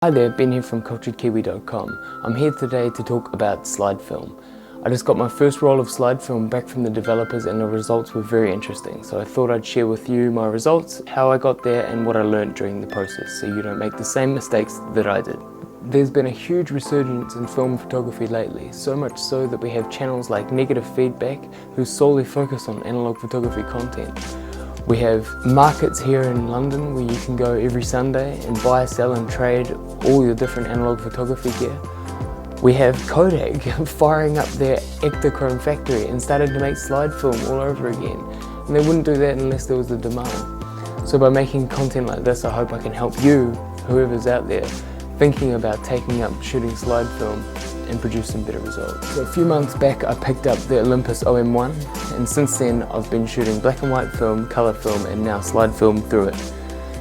Hi there, Ben here from culturedkiwi.com. I'm here today to talk about slide film. I just got my first roll of slide film back from the developers and the results were very interesting. So I thought I'd share with you my results, how I got there and what I learned during the process so you don't make the same mistakes that I did. There's been a huge resurgence in film photography lately, so much so that we have channels like Negative Feedback who solely focus on analog photography content. We have markets here in London where you can go every Sunday and buy, sell and trade all your different analog photography gear. We have Kodak firing up their Ektachrome factory and started to make slide film all over again. And they wouldn't do that unless there was a demand. So by making content like this, I hope I can help you, whoever's out there, thinking about taking up shooting slide film and produce some better results. So a few months back I picked up the Olympus OM1 and since then I've been shooting black and white film, colour film and now slide film through it.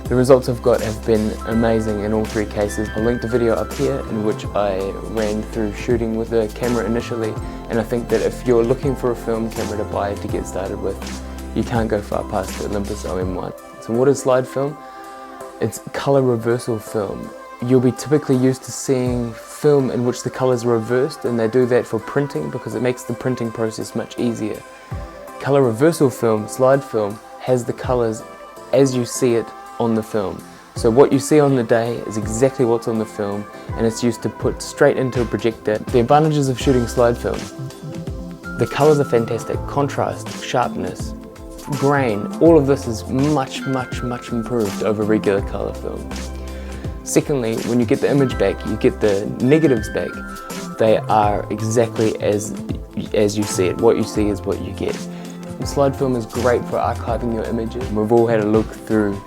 The results I've got have been amazing in all three cases. I'll link the video up here in which I ran through shooting with the camera initially, and I think that if you're looking for a film camera to buy to get started with, you can't go far past the Olympus OM1. So what is slide film? It's colour reversal film. You'll be typically used to seeing film in which the colours are reversed, and they do that for printing because it makes the printing process much easier. Colour reversal film, slide film, has the colours as you see it on the film. So what you see on the day is exactly what's on the film, and it's used to put straight into a projector. The advantages of shooting slide film: the colours are fantastic, contrast, sharpness, grain, all of this is much improved over regular colour film. Secondly, when you get the image back, you get the negatives back. They are exactly as you see it. What you see is what you get. Slide film is great for archiving your images. We've all had a look through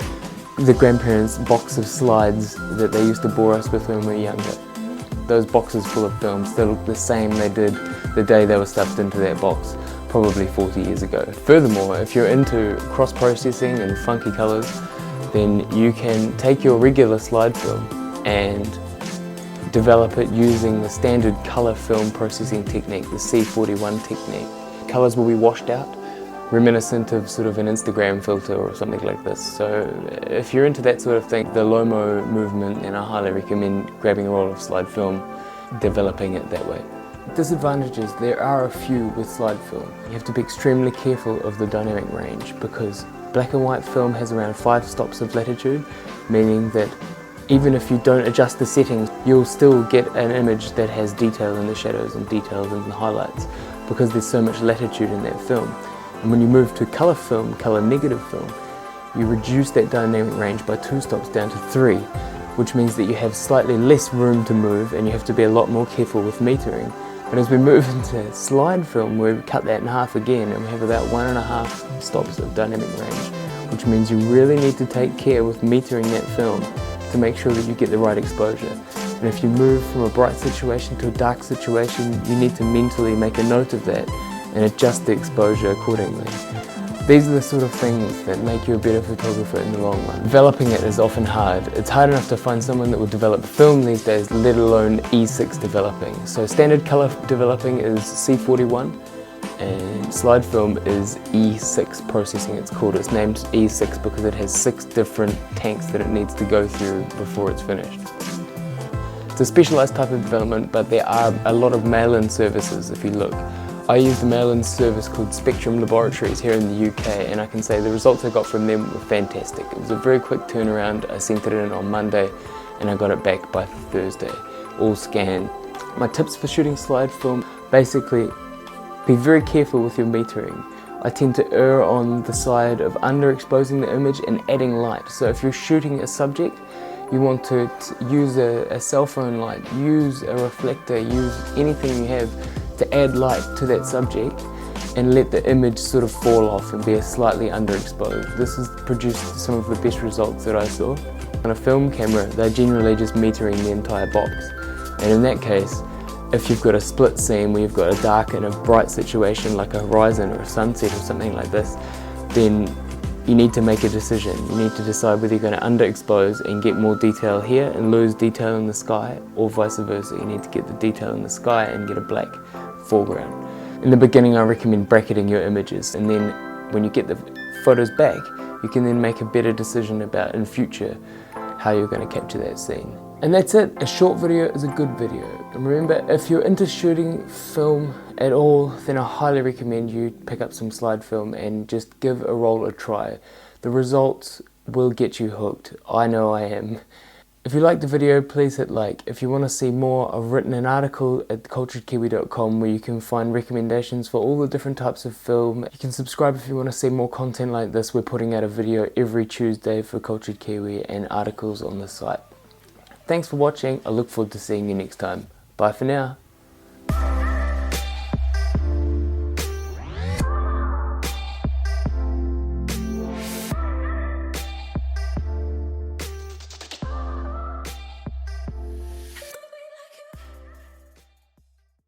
the grandparents' box of slides that they used to bore us with when we were younger. Those boxes full of films, they look the same they did the day they were stuffed into that box, probably 40 years ago. Furthermore, if you're into cross-processing and funky colours, then you can take your regular slide film and develop it using the standard colour film processing technique, the C41 technique. Colours will be washed out, reminiscent of sort of an Instagram filter or something like this. So if you're into that sort of thing, the Lomo movement, and I highly recommend grabbing a roll of slide film, developing it that way. Disadvantages, there are a few with slide film. You have to be extremely careful of the dynamic range because black and white film has around 5 stops of latitude, meaning that even if you don't adjust the settings, you'll still get an image that has detail in the shadows and detail in the highlights because there's so much latitude in that film. And when you move to colour film, colour negative film, you reduce that dynamic range by 2 stops down to 3, which means that you have slightly less room to move and you have to be a lot more careful with metering. But as we move into slide film, we cut that in half again and we have about 1.5 stops of dynamic range, which means you really need to take care with metering that film to make sure that you get the right exposure. And if you move from a bright situation to a dark situation, you need to mentally make a note of that and adjust the exposure accordingly. These are the sort of things that make you a better photographer in the long run. Developing it is often hard. It's hard enough to find someone that will develop film these days, let alone E6 developing. So standard colour developing is C41 and slide film is E6 processing, it's called. It's named E6 because it has 6 different tanks that it needs to go through before it's finished. It's a specialised type of development, but there are a lot of mail-in services if you look. I used a mail-in service called Spectrum Laboratories here in the UK, and I can say the results I got from them were fantastic. It was a very quick turnaround. I sent it in on Monday and I got it back by Thursday, all scanned. My tips for shooting slide film: basically be very careful with your metering. I tend to err on the side of underexposing the image and adding light. So if you're shooting a subject, you want to use a cell phone light, use a reflector, use anything you have to add light to that subject and let the image sort of fall off and be slightly underexposed. This has produced some of the best results that I saw. On a film camera, they're generally just metering the entire box. And in that case, if you've got a split scene where you've got a dark and a bright situation like a horizon or a sunset or something like this, then you need to make a decision. You need to decide whether you're going to underexpose and get more detail here and lose detail in the sky, or vice versa. You need to get the detail in the sky and get a black foreground. In the beginning, I recommend bracketing your images, and then when you get the photos back, you can then make a better decision about in future how you're going to capture that scene. And that's it. A short video is a good video. And remember, if you're into shooting film at all, then I highly recommend you pick up some slide film and just give a roll a try. The results will get you hooked. I know I am. If you liked the video, please hit like. If you want to see more, I've written an article at culturedkiwi.com where you can find recommendations for all the different types of film. You can subscribe if you want to see more content like this. We're putting out a video every Tuesday for Cultured Kiwi and articles on the site. Thanks for watching. I look forward to seeing you next time. Bye for now.